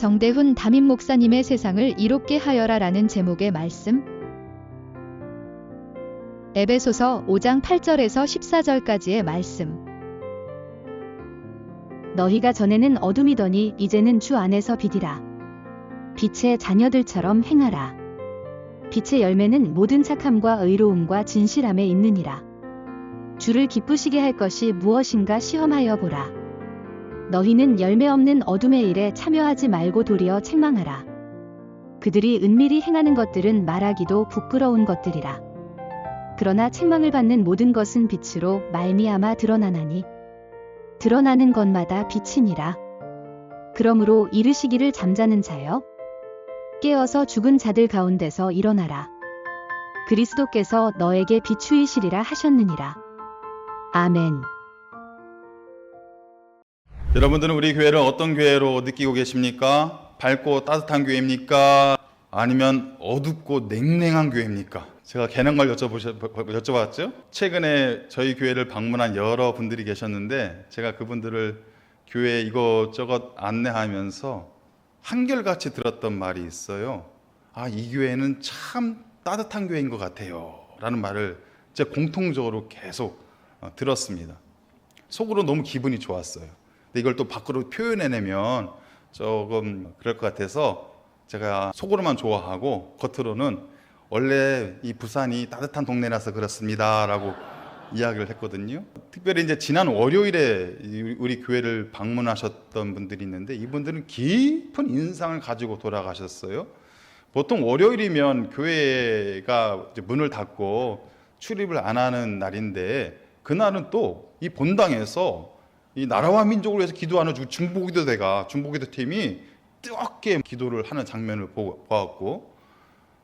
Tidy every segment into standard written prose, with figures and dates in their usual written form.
정대훈 담임 목사님의 세상을 이롭게 하여라라는 제목의 말씀. 에베소서 5장 8절에서 14절까지의 말씀. 너희가 전에는 어둠이더니 이제는 주 안에서 빛이라. 빛의 자녀들처럼 행하라. 빛의 열매는 모든 착함과 의로움과 진실함에 있느니라. 주를 기쁘시게 할 것이 무엇인가 시험하여 보라. 너희는 열매 없는 어둠의 일에 참여하지 말고 도리어 책망하라. 그들이 은밀히 행하는 것들은 말하기도 부끄러운 것들이라. 그러나 책망을 받는 모든 것은 빛으로 말미암아 드러나나니 드러나는 것마다 빛이니라. 그러므로 이르시기를 잠자는 자여 깨어서 죽은 자들 가운데서 일어나라. 그리스도께서 너에게 비추이시리라 하셨느니라. 아멘. 여러분들은 우리 교회를 어떤 교회로 느끼고 계십니까? 밝고 따뜻한 교회입니까? 아니면 어둡고 냉랭한 교회입니까? 제가 개념을 여쭤봤죠? 최근에 저희 교회를 방문한 여러 분들이 계셨는데 제가 그분들을 교회에 이것저것 안내하면서 한결같이 들었던 말이 있어요. 아, 이 교회는 참 따뜻한 교회인 것 같아요 라는 말을 제가 공통적으로 계속 들었습니다. 속으로 너무 기분이 좋았어요. 근데 이걸 또 밖으로 표현해내면 조금 그럴 것 같아서 제가 속으로만 좋아하고 겉으로는 원래 이 부산이 따뜻한 동네라서 그렇습니다 라고 이야기를 했거든요. 특별히 이제 지난 월요일에 우리 교회를 방문하셨던 분들이 있는데 이분들은 깊은 인상을 가지고 돌아가셨어요. 보통 월요일이면 교회가 이제 문을 닫고 출입을 안 하는 날인데 그날은 또 이 본당에서 이 나라와 민족을 위해서 기도하는 중보기도 팀이 뜨겁게 기도를 하는 장면을 보았고,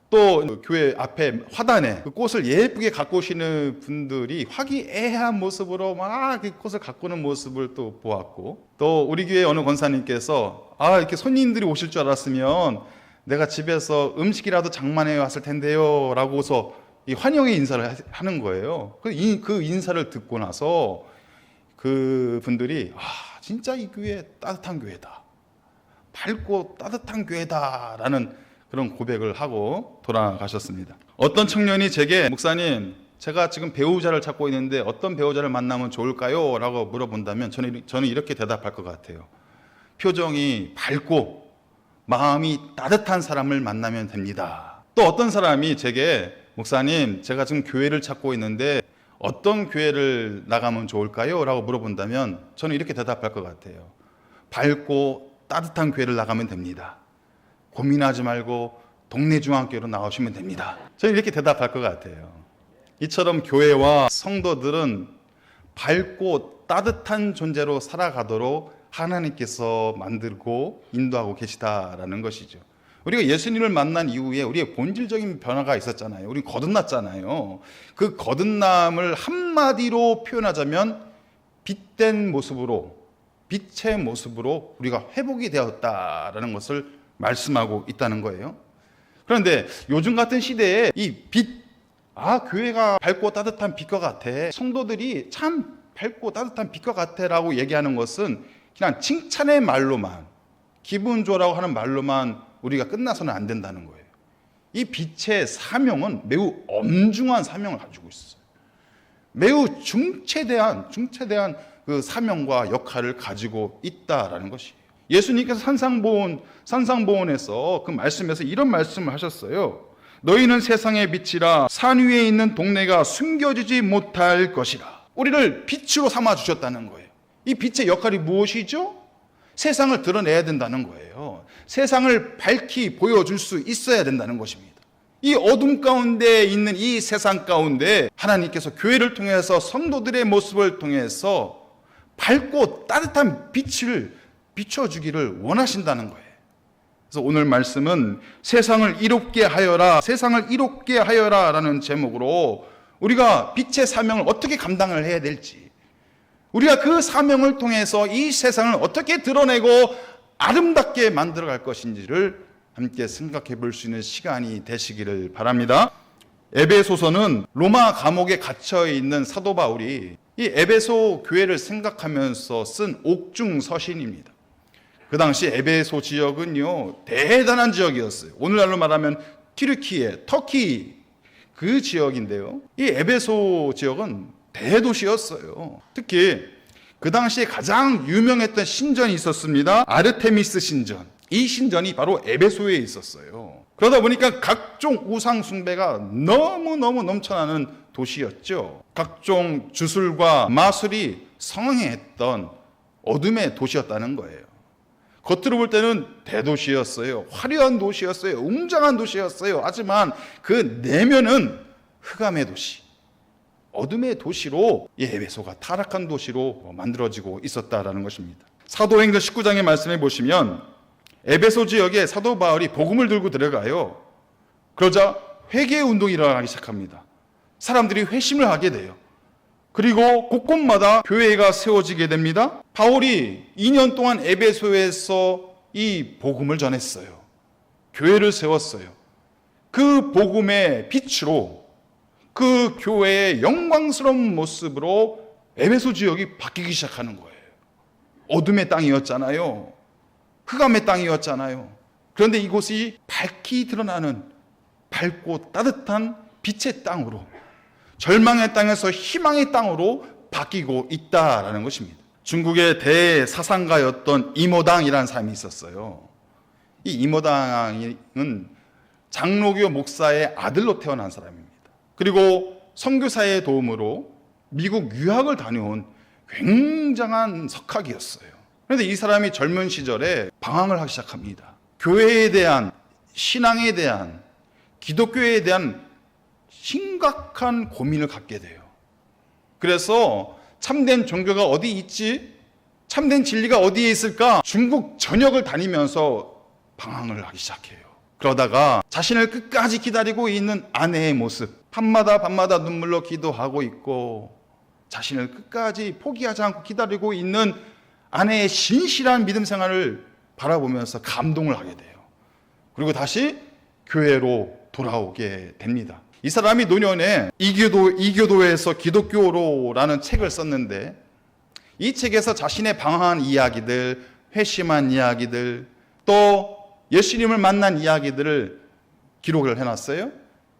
또 교회 앞에 화단에 그 꽃을 예쁘게 갖고 오시는 분들이 화기애애한 모습으로 막 그 꽃을 갖고 오는 모습을 또 보았고, 또 우리 교회 어느 권사님께서 이렇게 손님들이 오실 줄 알았으면 내가 집에서 음식이라도 장만해 왔을 텐데요 라고서 이 환영의 인사를 하는 거예요. 그 인사를 듣고 나서 그 분들이 진짜 이 교회 따뜻한 교회다, 밝고 따뜻한 교회다 라는 그런 고백을 하고 돌아가셨습니다. 어떤 청년이 제게 목사님, 제가 지금 배우자를 찾고 있는데 어떤 배우자를 만나면 좋을까요? 라고 물어본다면 저는 이렇게 대답할 것 같아요. 표정이 밝고 마음이 따뜻한 사람을 만나면 됩니다. 또 어떤 사람이 제게 목사님, 제가 지금 교회를 찾고 있는데 어떤 교회를 나가면 좋을까요? 라고 물어본다면 저는 이렇게 대답할 것 같아요. 밝고 따뜻한 교회를 나가면 됩니다. 고민하지 말고 동네 중앙교회로 나오시면 됩니다. 저는 이렇게 대답할 것 같아요. 이처럼 교회와 성도들은 밝고 따뜻한 존재로 살아가도록 하나님께서 만들고 인도하고 계시다라는 것이죠. 우리가 예수님을 만난 이후에 우리의 본질적인 변화가 있었잖아요. 우리 거듭났잖아요. 그 거듭남을 한마디로 표현하자면 빛된 모습으로, 빛의 모습으로 우리가 회복이 되었다라는 것을 말씀하고 있다는 거예요. 그런데 요즘 같은 시대에 이 빛, 교회가 밝고 따뜻한 빛과 같아, 성도들이 참 밝고 따뜻한 빛과 같아 라고 얘기하는 것은 그냥 칭찬의 말로만, 기분 좋으라고 하는 말로만 우리가 끝나서는 안 된다는 거예요. 이 빛의 사명은 매우 엄중한 사명을 가지고 있어요. 매우 중체대한 그 사명과 역할을 가지고 있다라는 것이에요. 예수님께서 산상보훈에서 그 말씀에서 이런 말씀을 하셨어요. 너희는 세상의 빛이라 산 위에 있는 동네가 숨겨지지 못할 것이라. 우리를 빛으로 삼아 주셨다는 거예요. 이 빛의 역할이 무엇이죠? 세상을 드러내야 된다는 거예요. 세상을 밝히 보여줄 수 있어야 된다는 것입니다. 이 어둠 가운데 있는 이 세상 가운데 하나님께서 교회를 통해서 성도들의 모습을 통해서 밝고 따뜻한 빛을 비춰주기를 원하신다는 거예요. 그래서 오늘 말씀은 세상을 이롭게 하여라, 세상을 이롭게 하여라 라는 제목으로 우리가 빛의 사명을 어떻게 감당을 해야 될지, 우리가 그 사명을 통해서 이 세상을 어떻게 드러내고 아름답게 만들어갈 것인지를 함께 생각해 볼 수 있는 시간이 되시기를 바랍니다. 에베소서는 로마 감옥에 갇혀 있는 사도 바울이 이 에베소 교회를 생각하면서 쓴 옥중 서신입니다. 그 당시 에베소 지역은요, 대단한 지역이었어요. 오늘날로 말하면 튀르키예, 터키 그 지역인데요. 이 에베소 지역은 대도시였어요. 특히 그 당시에 가장 유명했던 신전이 있었습니다. 아르테미스 신전. 이 신전이 바로 에베소에 있었어요. 그러다 보니까 각종 우상 숭배가 너무너무 넘쳐나는 도시였죠. 각종 주술과 마술이 성행했던 어둠의 도시였다는 거예요. 겉으로 볼 때는 대도시였어요. 화려한 도시였어요. 웅장한 도시였어요. 하지만 그 내면은 흑암의 도시, 어둠의 도시로 이 에베소가 타락한 도시로 만들어지고 있었다라는 것입니다. 사도행전 19장의 말씀에 보시면 에베소 지역에 사도 바울이 복음을 들고 들어가요. 그러자 회개 운동이 일어나기 시작합니다. 사람들이 회심을 하게 돼요. 그리고 곳곳마다 교회가 세워지게 됩니다. 바울이 2년 동안 에베소에서 이 복음을 전했어요. 교회를 세웠어요. 그 복음의 빛으로 그 교회의 영광스러운 모습으로 에베소 지역이 바뀌기 시작하는 거예요. 어둠의 땅이었잖아요. 흑암의 땅이었잖아요. 그런데 이곳이 밝히 드러나는 밝고 따뜻한 빛의 땅으로, 절망의 땅에서 희망의 땅으로 바뀌고 있다라는 것입니다. 중국의 대사상가였던 이모당이라는 사람이 있었어요. 이 이모당은 장로교 목사의 아들로 태어난 사람입니다. 그리고 선교사의 도움으로 미국 유학을 다녀온 굉장한 석학이었어요. 그런데 이 사람이 젊은 시절에 방황을 하기 시작합니다. 교회에 대한, 신앙에 대한, 기독교에 대한 심각한 고민을 갖게 돼요. 그래서 참된 종교가 어디 있지? 참된 진리가 어디에 있을까? 중국 전역을 다니면서 방황을 하기 시작해요. 그러다가 자신을 끝까지 기다리고 있는 아내의 모습, 밤마다 눈물로 기도하고 있고 자신을 끝까지 포기하지 않고 기다리고 있는 아내의 신실한 믿음 생활을 바라보면서 감동을 하게 돼요. 그리고 다시 교회로 돌아오게 됩니다. 이 사람이 노년에 이교도에서 기독교로라는 책을 썼는데 이 책에서 자신의 방황한 이야기들, 회심한 이야기들, 또 예수님을 만난 이야기들을 기록을 해놨어요.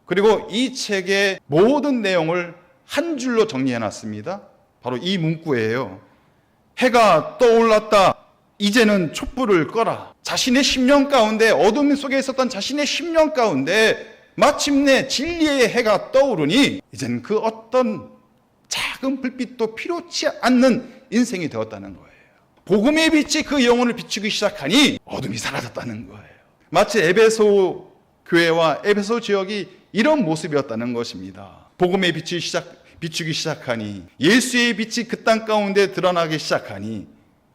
그리고 이 책의 모든 내용을 한 줄로 정리해놨습니다. 바로 이 문구예요. 해가 떠올랐다. 이제는 촛불을 꺼라. 자신의 심령 가운데, 어둠 속에 있었던 자신의 심령 가운데 마침내 진리의 해가 떠오르니 이제는 그 어떤 작은 불빛도 필요치 않는 인생이 되었다는 거예요. 복음의 빛이 그 영혼을 비추기 시작하니 어둠이 사라졌다는 거예요. 마치 에베소 교회와 에베소 지역이 이런 모습이었다는 것입니다. 복음의 빛이 비추기 시작하니, 예수의 빛이 그 땅 가운데 드러나기 시작하니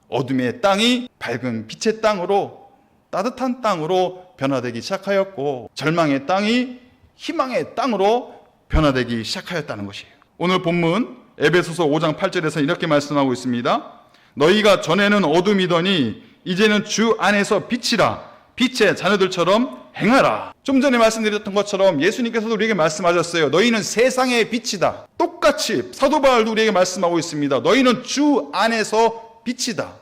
어둠의 땅이 밝은 빛의 땅으로, 따뜻한 땅으로 변화되기 시작하였고, 절망의 땅이 희망의 땅으로 변화되기 시작하였다는 것이에요. 오늘 본문 에베소서 5장 8절에서 이렇게 말씀하고 있습니다. 너희가 전에는 어둠이더니 이제는 주 안에서 빛이라. 빛의 자녀들처럼 행하라. 좀 전에 말씀드렸던 것처럼 예수님께서도 우리에게 말씀하셨어요. 너희는 세상의 빛이다. 똑같이 사도 바울도 우리에게 말씀하고 있습니다. 너희는 주 안에서 빛이다.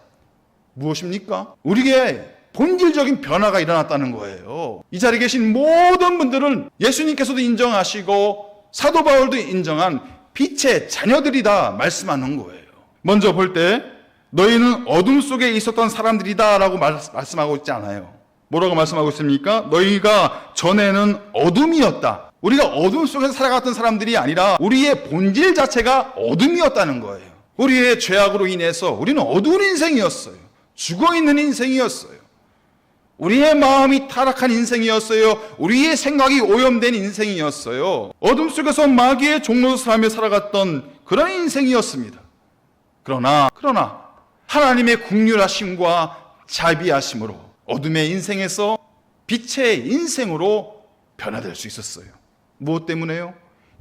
무엇입니까? 우리의 본질적인 변화가 일어났다는 거예요. 이 자리에 계신 모든 분들은 예수님께서도 인정하시고 사도 바울도 인정한 빛의 자녀들이다 말씀하는 거예요. 먼저 볼 때 너희는 어둠 속에 있었던 사람들이다 라고 말씀하고 있지 않아요. 뭐라고 말씀하고 있습니까? 너희가 전에는 어둠이었다. 우리가 어둠 속에서 살아갔던 사람들이 아니라 우리의 본질 자체가 어둠이었다는 거예요. 우리의 죄악으로 인해서 우리는 어두운 인생이었어요. 죽어있는 인생이었어요. 우리의 마음이 타락한 인생이었어요. 우리의 생각이 오염된 인생이었어요. 어둠 속에서 마귀의 종노릇을 하며 살아갔던 그런 인생이었습니다. 그러나 하나님의 긍휼하심과 자비하심으로 어둠의 인생에서 빛의 인생으로 변화될 수 있었어요. 무엇 때문에요?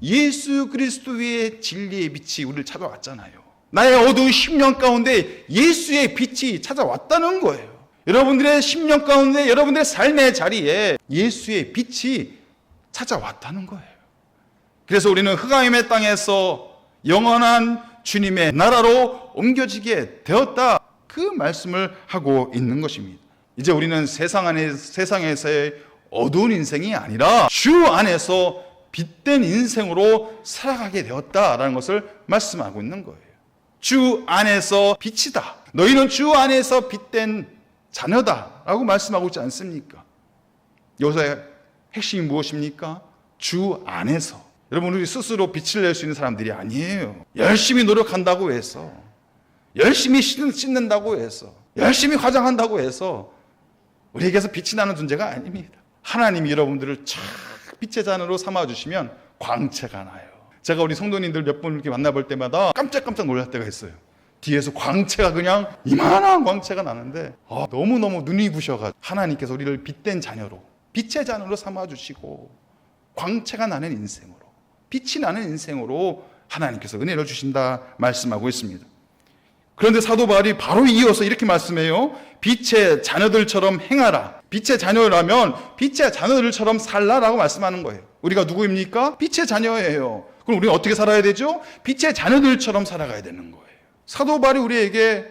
예수 그리스도의 진리의 빛이 우리를 찾아왔잖아요. 나의 어두운 심령 가운데 예수의 빛이 찾아왔다는 거예요. 여러분들의 심령 가운데, 여러분들의 삶의 자리에 예수의 빛이 찾아왔다는 거예요. 그래서 우리는 흑암의 땅에서 영원한 주님의 나라로 옮겨지게 되었다. 그 말씀을 하고 있는 것입니다. 이제 우리는 세상에서의 어두운 인생이 아니라 주 안에서 빛된 인생으로 살아가게 되었다라는 것을 말씀하고 있는 거예요. 주 안에서 빛이다. 너희는 주 안에서 빛된 자녀다라고 말씀하고 있지 않습니까? 여기서 핵심이 무엇입니까? 주 안에서. 여러분, 우리 스스로 빛을 낼 수 있는 사람들이 아니에요. 열심히 노력한다고 해서, 열심히 씻는다고 해서, 열심히 화장한다고 해서 우리에게서 빛이 나는 존재가 아닙니다. 하나님이 여러분들을 쫙 빛의 잔으로 삼아주시면 광채가 나요. 제가 우리 성도님들 몇 분 이렇게 만나볼 때마다 깜짝깜짝 놀랄 때가 있어요. 뒤에서 광채가 그냥 이만한 광채가 나는데 너무너무 눈이 부셔가지고 하나님께서 우리를 빛된 자녀로, 빛의 잔으로 삼아주시고 광채가 나는 인생으로, 빛이 나는 인생으로 하나님께서 은혜를 주신다 말씀하고 있습니다. 그런데 사도 바울이 바로 이어서 이렇게 말씀해요. 빛의 자녀들처럼 행하라. 빛의 자녀라면 빛의 자녀들처럼 살라라고 말씀하는 거예요. 우리가 누구입니까? 빛의 자녀예요. 그럼 우리는 어떻게 살아야 되죠? 빛의 자녀들처럼 살아가야 되는 거예요. 사도 바울이 우리에게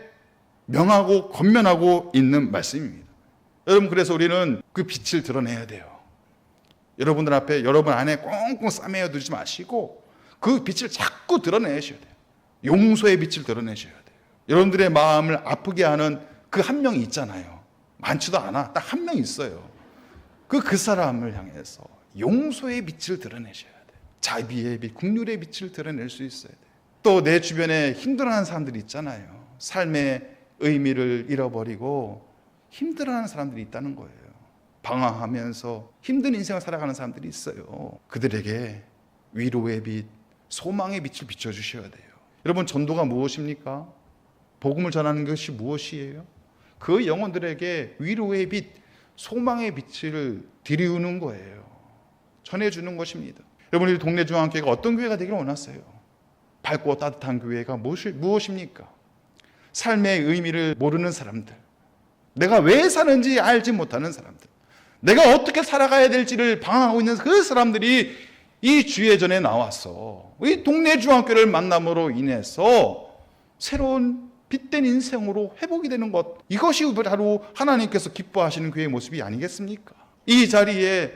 명하고 권면하고 있는 말씀입니다. 여러분, 그래서 우리는 그 빛을 드러내야 돼요. 여러분들 앞에, 여러분 안에 꽁꽁 싸매어 두지 마시고 그 빛을 자꾸 드러내셔야 돼요. 용서의 빛을 드러내셔야 돼요. 여러분들의 마음을 아프게 하는 그 한 명이 있잖아요. 많지도 않아. 딱 한 명 있어요. 그 사람을 향해서 용서의 빛을 드러내셔야 돼요. 자비의 빛, 긍휼의 빛을 드러낼 수 있어야 돼요. 또 내 주변에 힘들어하는 사람들이 있잖아요. 삶의 의미를 잃어버리고 힘들어하는 사람들이 있다는 거예요. 방황하면서 힘든 인생을 살아가는 사람들이 있어요. 그들에게 위로의 빛, 소망의 빛을 비춰주셔야 돼요. 여러분, 전도가 무엇입니까? 복음을 전하는 것이 무엇이에요? 그 영혼들에게 위로의 빛, 소망의 빛을 드리우는 거예요. 전해주는 것입니다. 여러분, 우리 동네 중앙교회가 어떤 교회가 되기를 원하세요? 밝고 따뜻한 교회가 무엇입니까? 삶의 의미를 모르는 사람들, 내가 왜 사는지 알지 못하는 사람들, 내가 어떻게 살아가야 될지를 방황하고 있는 그 사람들이 이 주예전에 나와서 이 동네 중앙교회를 만남으로 인해서 새로운 빛된 인생으로 회복이 되는 것, 이것이 바로 하나님께서 기뻐하시는 교회의 모습이 아니겠습니까? 이 자리에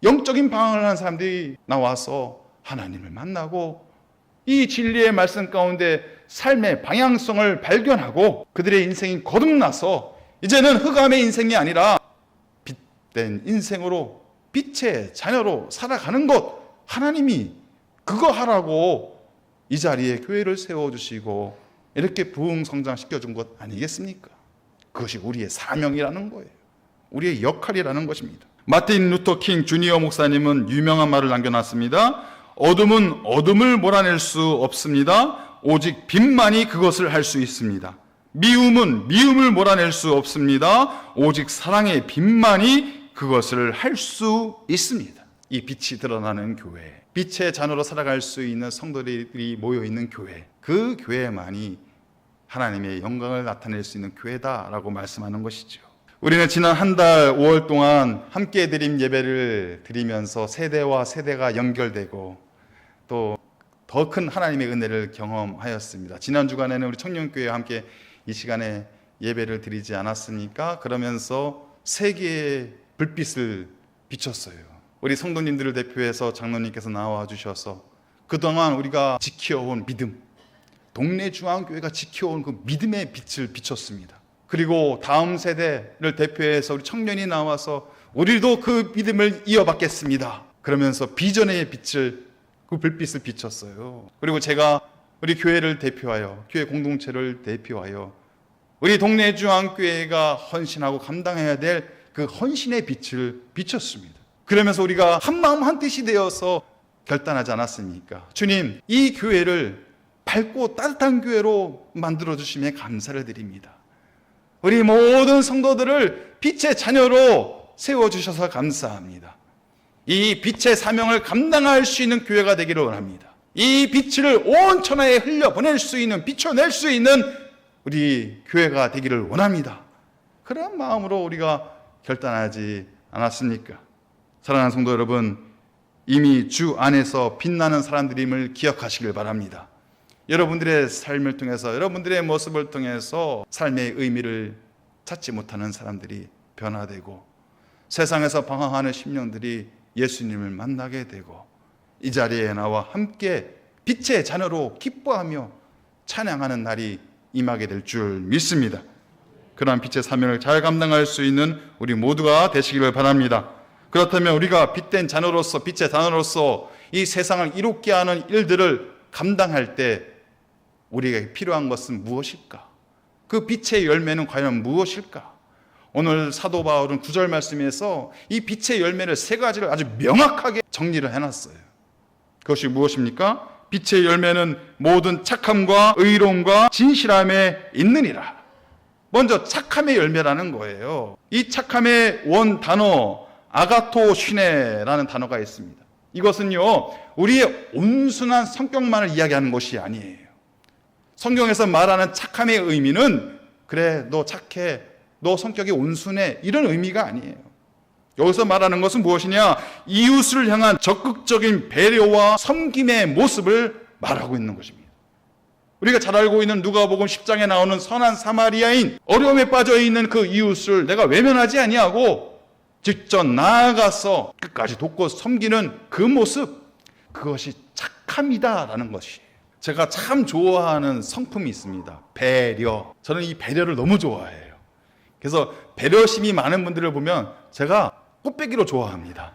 영적인 방황을 하는 사람들이 나와서 하나님을 만나고 이 진리의 말씀 가운데 삶의 방향성을 발견하고 그들의 인생이 거듭나서 이제는 흑암의 인생이 아니라 빛된 인생으로, 빛의 자녀로 살아가는 것, 하나님이 그거 하라고 이 자리에 교회를 세워주시고 이렇게 부흥성장시켜준 것 아니겠습니까? 그것이 우리의 사명이라는 거예요. 우리의 역할이라는 것입니다. 마틴 루터 킹 주니어 목사님은 유명한 말을 남겨놨습니다. 어둠은 어둠을 몰아낼 수 없습니다. 오직 빛만이 그것을 할 수 있습니다. 미움은 미움을 몰아낼 수 없습니다. 오직 사랑의 빛만이 그것을 할 수 있습니다. 이 빛이 드러나는 교회, 빛의 잔으로 살아갈 수 있는 성도들이 모여있는 교회, 그 교회만이 하나님의 영광을 나타낼 수 있는 교회다라고 말씀하는 것이죠. 우리는 지난 한 달 5월 동안 함께 드림 예배를 드리면서 세대와 세대가 연결되고 또 더 큰 하나님의 은혜를 경험하였습니다. 지난 주간에는 우리 청년교회와 함께 이 시간에 예배를 드리지 않았습니까? 그러면서 세계의 불빛을 비췄어요. 우리 성도님들을 대표해서 장로님께서 나와 주셔서 그동안 우리가 지켜온 믿음, 동네 중앙교회가 지켜온 그 믿음의 빛을 비췄습니다. 그리고 다음 세대를 대표해서 우리 청년이 나와서 우리도 그 믿음을 이어받겠습니다. 그러면서 비전의 빛을, 그 불빛을 비췄어요. 그리고 제가 우리 교회를 대표하여, 교회 공동체를 대표하여 우리 동네 중앙교회가 헌신하고 감당해야 될 그 헌신의 빛을 비췄습니다. 그러면서 우리가 한 마음 한 뜻이 되어서 결단하지 않았습니까? 주님, 이 교회를 밝고 따뜻한 교회로 만들어주심에 감사를 드립니다. 우리 모든 성도들을 빛의 자녀로 세워주셔서 감사합니다. 이 빛의 사명을 감당할 수 있는 교회가 되기를 원합니다. 이 빛을 온 천하에 흘려보낼 수 있는, 비춰낼 수 있는 우리 교회가 되기를 원합니다. 그런 마음으로 우리가 결단하지 않았습니까? 사랑하는 성도 여러분, 이미 주 안에서 빛나는 사람들임을 기억하시길 바랍니다. 여러분들의 삶을 통해서, 여러분들의 모습을 통해서 삶의 의미를 찾지 못하는 사람들이 변화되고, 세상에서 방황하는 심령들이 예수님을 만나게 되고, 이 자리에 나와 함께 빛의 자녀로 기뻐하며 찬양하는 날이 임하게 될 줄 믿습니다. 그러한 빛의 사명을 잘 감당할 수 있는 우리 모두가 되시기를 바랍니다. 그렇다면 우리가 빛된 자녀로서, 빛의 자녀로서 이 세상을 이롭게 하는 일들을 감당할 때 우리에게 필요한 것은 무엇일까? 그 빛의 열매는 과연 무엇일까? 오늘 사도 바울은 9절 말씀에서 이 빛의 열매를 세 가지를 아주 명확하게 정리를 해놨어요. 그것이 무엇입니까? 빛의 열매는 모든 착함과 의로움과 진실함에 있느니라. 먼저 착함의 열매라는 거예요. 이 착함의 원 단어 아가토시네라는 단어가 있습니다. 이것은요, 우리의 온순한 성격만을 이야기하는 것이 아니에요. 성경에서 말하는 착함의 의미는 그래, 너 착해, 너 성격이 온순해, 이런 의미가 아니에요. 여기서 말하는 것은 무엇이냐? 이웃을 향한 적극적인 배려와 섬김의 모습을 말하고 있는 것입니다. 우리가 잘 알고 있는 누가복음 10장에 나오는 선한 사마리아인, 어려움에 빠져 있는 그 이웃을 내가 외면하지 아니하고 직접 나아가서 끝까지 돕고 섬기는 그 모습, 그것이 착함이다라는 것이에요. 제가 참 좋아하는 성품이 있습니다. 배려. 저는 이 배려를 너무 좋아해요. 그래서 배려심이 많은 분들을 보면 제가 꽃배기로 좋아합니다.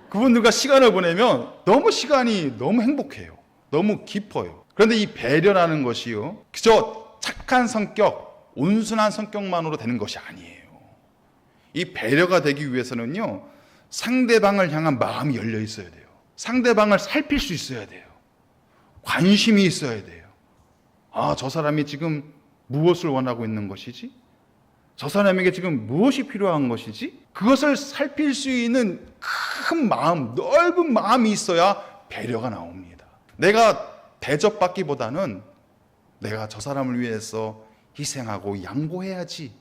그분들과 시간을 보내면 시간이 너무 행복해요. 너무 깊어요. 그런데 이 배려라는 것이요, 그저 착한 성격, 온순한 성격만으로 되는 것이 아니에요. 이 배려가 되기 위해서는요, 상대방을 향한 마음이 열려 있어야 돼요. 상대방을 살필 수 있어야 돼요. 관심이 있어야 돼요. 아, 저 사람이 지금 무엇을 원하고 있는 것이지? 저 사람에게 지금 무엇이 필요한 것이지? 그것을 살필 수 있는 큰 마음, 넓은 마음이 있어야 배려가 나옵니다. 내가 대접받기보다는 내가 저 사람을 위해서 희생하고 양보해야지,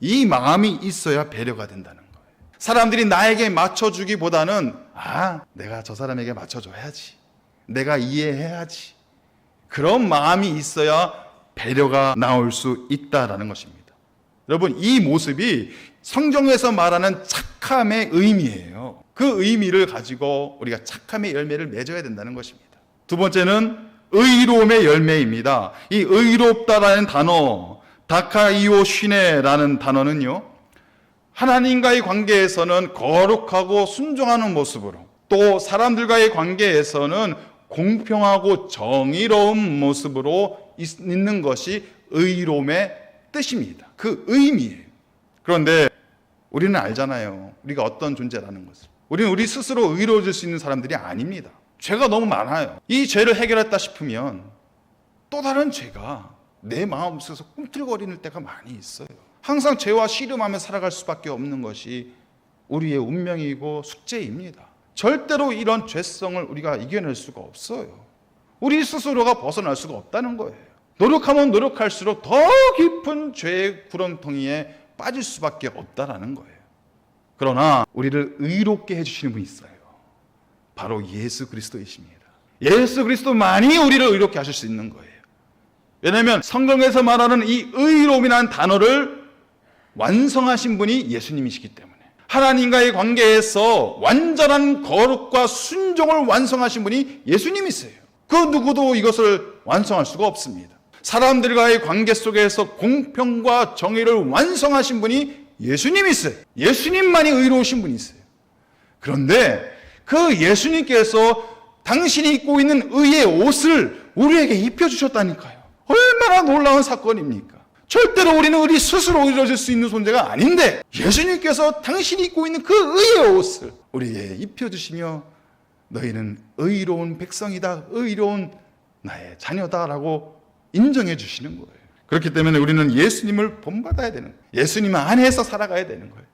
이 마음이 있어야 배려가 된다는 거예요. 사람들이 나에게 맞춰주기보다는 내가 저 사람에게 맞춰줘야지, 내가 이해해야지, 그런 마음이 있어야 배려가 나올 수 있다라는 것입니다. 여러분, 이 모습이 성경에서 말하는 착함의 의미예요. 그 의미를 가지고 우리가 착함의 열매를 맺어야 된다는 것입니다. 두 번째는 의로움의 열매입니다. 이 의롭다라는 단어, 다카이오시네라는 단어는요, 하나님과의 관계에서는 거룩하고 순종하는 모습으로, 또 사람들과의 관계에서는 공평하고 정의로운 모습으로 있는 것이 의로움의 뜻입니다. 그 의미예요. 그런데 우리는 알잖아요. 우리가 어떤 존재라는 것을. 우리는 우리 스스로 의로워질 수 있는 사람들이 아닙니다. 죄가 너무 많아요. 이 죄를 해결했다 싶으면 또 다른 죄가 내 마음속에서 꿈틀거리는 때가 많이 있어요. 항상 죄와 씨름하며 살아갈 수밖에 없는 것이 우리의 운명이고 숙제입니다. 절대로 이런 죄성을 우리가 이겨낼 수가 없어요. 우리 스스로가 벗어날 수가 없다는 거예요. 노력하면 노력할수록 더 깊은 죄의 구렁텅이에 빠질 수밖에 없다라는 거예요. 그러나 우리를 의롭게 해주시는 분이 있어요. 바로 예수 그리스도이십니다. 예수 그리스도만이 우리를 의롭게 하실 수 있는 거예요. 왜냐하면 성경에서 말하는 이 의로움이라는 단어를 완성하신 분이 예수님이시기 때문에, 하나님과의 관계에서 완전한 거룩과 순종을 완성하신 분이 예수님이세요. 그 누구도 이것을 완성할 수가 없습니다. 사람들과의 관계 속에서 공평과 정의를 완성하신 분이 예수님이세요. 예수님만이 의로우신 분이세요. 그런데 그 예수님께서 당신이 입고 있는 의의 옷을 우리에게 입혀주셨다니까요. 얼마나 놀라운 사건입니까? 절대로 우리는 우리 스스로 의로워질 수 있는 존재가 아닌데 예수님께서 당신이 입고 있는 그 의의 옷을 우리에게 입혀주시며 너희는 의로운 백성이다, 의로운 나의 자녀다라고 인정해 주시는 거예요. 그렇기 때문에 우리는 예수님을 본받아야 되는 거예요. 예수님 안에서 살아가야 되는 거예요.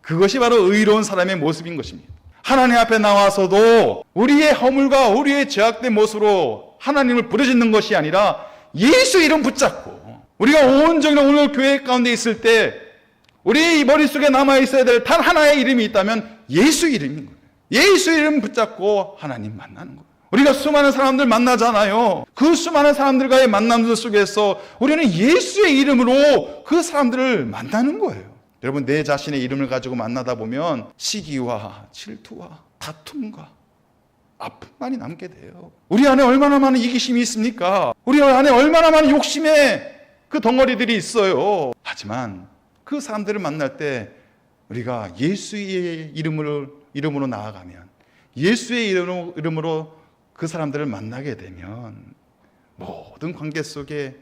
그것이 바로 의로운 사람의 모습인 것입니다. 하나님 앞에 나와서도 우리의 허물과 우리의 죄악된 모습으로 하나님을 부르짖는 것이 아니라 예수 이름 붙잡고, 우리가 온전히 오늘 교회 가운데 있을 때 우리 머릿속에 남아있어야 될 단 하나의 이름이 있다면 예수 이름인 거예요. 예수 이름 붙잡고 하나님 만나는 거예요. 우리가 수많은 사람들 만나잖아요. 그 수많은 사람들과의 만남들 속에서 우리는 예수의 이름으로 그 사람들을 만나는 거예요. 여러분, 내 자신의 이름을 가지고 만나다 보면 시기와 질투와 다툼과 아픔만이 남게 돼요. 우리 안에 얼마나 많은 이기심이 있습니까? 우리 안에 얼마나 많은 욕심의 그 덩어리들이 있어요. 하지만 그 사람들을 만날 때 우리가 예수의 이름으로 나아가면, 예수의 이름으로 그 사람들을 만나게 되면 모든 관계 속에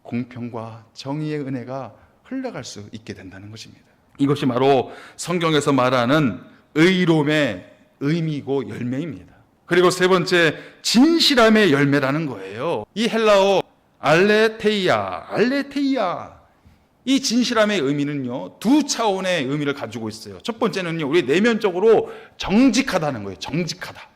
공평과 정의의 은혜가 흘러갈 수 있게 된다는 것입니다. 이것이 바로 성경에서 말하는 의로움의 의미이고 열매입니다. 그리고 세 번째, 진실함의 열매라는 거예요. 이 헬라어 알레테이아, 이 진실함의 의미는요, 두 차원의 의미를 가지고 있어요. 첫 번째는요, 우리 내면적으로 정직하다는 거예요. 정직하다.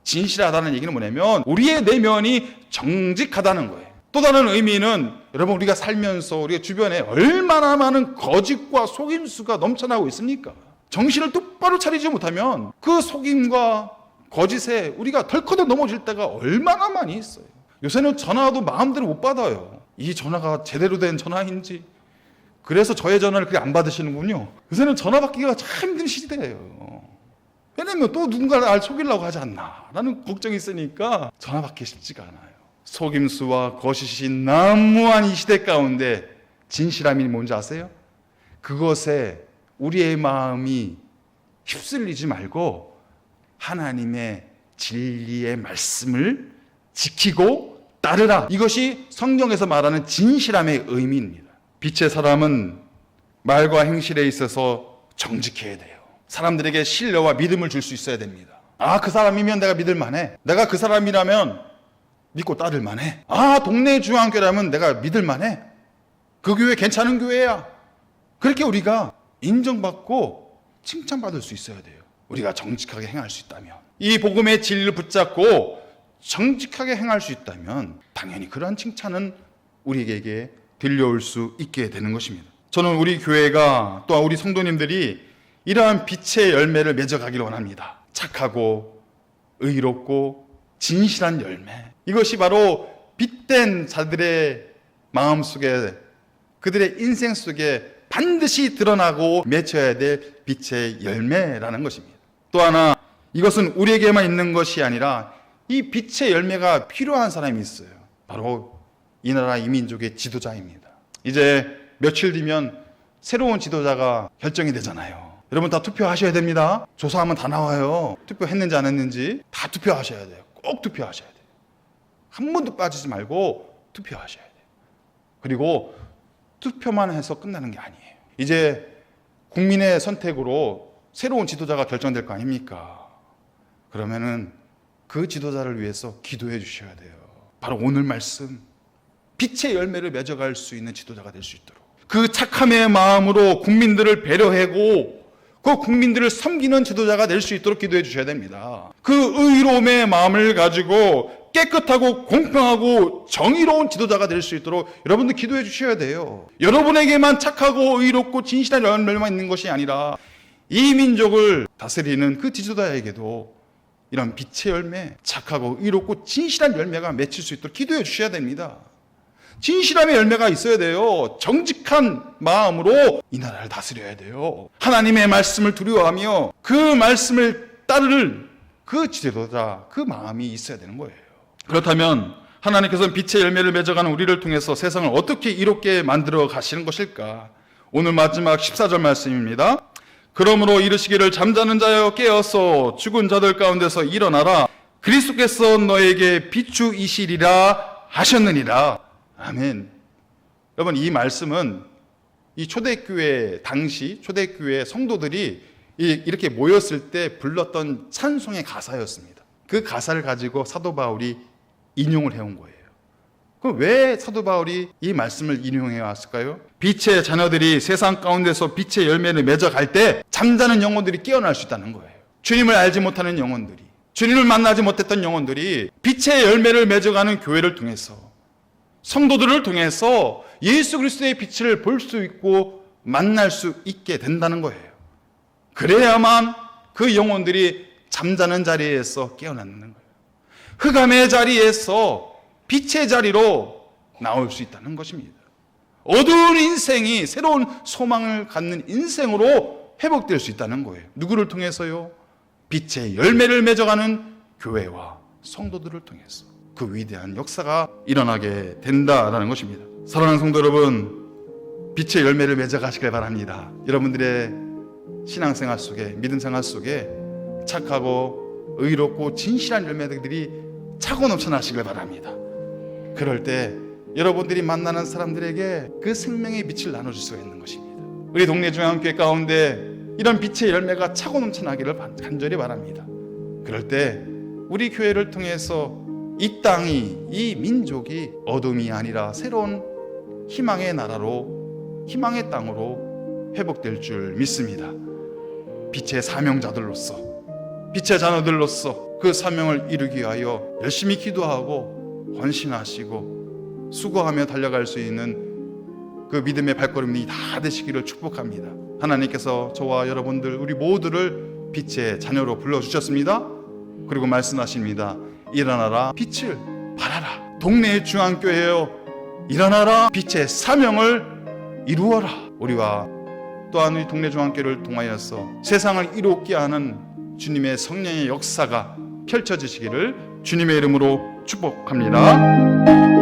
진실하다는 얘기는 뭐냐면 우리의 내면이 정직하다는 거예요. 또 다른 의미는 여러분, 우리가 살면서 우리가 주변에 얼마나 많은 거짓과 속임수가 넘쳐나고 있습니까? 정신을 똑바로 차리지 못하면 그 속임과 거짓에 우리가 덜커덕 넘어질 때가 얼마나 많이 있어요. 요새는 전화도 마음대로 못 받아요. 이 전화가 제대로 된 전화인지, 그래서 저의 전화를 그렇게 안 받으시는군요. 요새는 전화 받기가 참 힘든 시대예요. 왜냐면 또 누군가를 날 속이려고 하지 않나 라는 걱정이 있으니까 전화 받기 쉽지가 않아요. 속임수와 거짓이 난무한 이 시대 가운데 진실함이 뭔지 아세요? 그것에 우리의 마음이 휩쓸리지 말고 하나님의 진리의 말씀을 지키고 따르라. 이것이 성경에서 말하는 진실함의 의미입니다. 빛의 사람은 말과 행실에 있어서 정직해야 돼요. 사람들에게 신뢰와 믿음을 줄 수 있어야 됩니다. 아, 그 사람이면 내가 믿을 만해. 내가 그 사람이라면 믿고 따를 만해. 아, 동네 중앙교회라면 내가 믿을 만해. 그 교회 괜찮은 교회야. 그렇게 우리가 인정받고 칭찬받을 수 있어야 돼요. 우리가 정직하게 행할 수 있다면, 이 복음의 진리를 붙잡고 정직하게 행할 수 있다면 당연히 그러한 칭찬은 우리에게 들려올 수 있게 되는 것입니다. 저는 우리 교회가, 또한 우리 성도님들이 이러한 빛의 열매를 맺어가기를 원합니다. 착하고 의롭고 진실한 열매. 이것이 바로 빛된 자들의 마음속에, 그들의 인생 속에 반드시 드러나고 맺혀야 될 빛의 열매라는 것입니다. 또 하나, 이것은 우리에게만 있는 것이 아니라 이 빛의 열매가 필요한 사람이 있어요. 바로 이 나라 이 민족의 지도자입니다. 이제 며칠 뒤면 새로운 지도자가 결정이 되잖아요. 여러분 다 투표하셔야 됩니다. 조사하면 다 나와요. 투표했는지 안 했는지 다 투표하셔야 돼요. 꼭 투표하셔야 돼요. 한 번도 빠지지 말고 투표하셔야 돼요. 그리고 투표만 해서 끝나는 게 아니에요. 이제 국민의 선택으로 새로운 지도자가 결정될 거 아닙니까? 그러면은 그 지도자를 위해서 기도해 주셔야 돼요. 바로 오늘 말씀, 빛의 열매를 맺어갈 수 있는 지도자가 될 수 있도록, 그 착함의 마음으로 국민들을 배려하고 그 국민들을 섬기는 지도자가 될 수 있도록 기도해 주셔야 됩니다. 그 의로움의 마음을 가지고 깨끗하고 공평하고 정의로운 지도자가 될 수 있도록 여러분들 기도해 주셔야 돼요. 여러분에게만 착하고 의롭고 진실한 열매만 있는 것이 아니라 이 민족을 다스리는 그 지도자에게도 이런 빛의 열매, 착하고 의롭고 진실한 열매가 맺힐 수 있도록 기도해 주셔야 됩니다. 진실함의 열매가 있어야 돼요. 정직한 마음으로 이 나라를 다스려야 돼요. 하나님의 말씀을 두려워하며 그 말씀을 따를 그 지도자, 그 마음이 있어야 되는 거예요. 그렇다면 하나님께서는 빛의 열매를 맺어가는 우리를 통해서 세상을 어떻게 이롭게 만들어 가시는 것일까? 오늘 마지막 14절 말씀입니다. 그러므로 이르시기를 잠자는 자여 깨어서 죽은 자들 가운데서 일어나라. 그리스도께서 너에게 비추이시리라 하셨느니라. 아멘. 여러분, 이 말씀은 이 초대교회 당시 초대교회 성도들이 이렇게 모였을 때 불렀던 찬송의 가사였습니다. 그 가사를 가지고 사도 바울이 인용을 해온 거예요. 그럼 왜 사도 바울이 이 말씀을 인용해 왔을까요? 빛의 자녀들이 세상 가운데서 빛의 열매를 맺어갈 때 잠자는 영혼들이 깨어날 수 있다는 거예요. 주님을 알지 못하는 영혼들이, 주님을 만나지 못했던 영혼들이 빛의 열매를 맺어가는 교회를 통해서, 성도들을 통해서 예수 그리스도의 빛을 볼 수 있고 만날 수 있게 된다는 거예요. 그래야만 그 영혼들이 잠자는 자리에서 깨어나는 거예요. 흑암의 자리에서 빛의 자리로 나올 수 있다는 것입니다. 어두운 인생이 새로운 소망을 갖는 인생으로 회복될 수 있다는 거예요. 누구를 통해서요? 빛의 열매를 맺어가는 교회와 성도들을 통해서 그 위대한 역사가 일어나게 된다라는 것입니다. 사랑하는 성도 여러분, 빛의 열매를 맺어가시길 바랍니다. 여러분들의 신앙생활 속에, 믿음생활 속에 착하고 의롭고 진실한 열매들이 차고 넘쳐나시길 바랍니다. 그럴 때 여러분들이 만나는 사람들에게 그 생명의 빛을 나눠줄 수가 있는 것입니다. 우리 동네 중앙교회 가운데 이런 빛의 열매가 차고 넘쳐나기를 간절히 바랍니다. 그럴 때 우리 교회를 통해서 이 땅이, 이 민족이 어둠이 아니라 새로운 희망의 나라로, 희망의 땅으로 회복될 줄 믿습니다. 빛의 사명자들로서, 빛의 자녀들로서 그 사명을 이루기 위하여 열심히 기도하고 헌신하시고 수고하며 달려갈 수 있는 그 믿음의 발걸음이 다 되시기를 축복합니다. 하나님께서 저와 여러분들 우리 모두를 빛의 자녀로 불러주셨습니다. 그리고 말씀하십니다. 일어나라, 빛을 발하라. 동네의 중앙교회여, 일어나라, 빛의 사명을 이루어라. 우리와 또한 우리 동네 중앙교회를 통하여서 세상을 이롭게 하는 주님의 성령의 역사가 펼쳐지시기를 주님의 이름으로 축복합니다.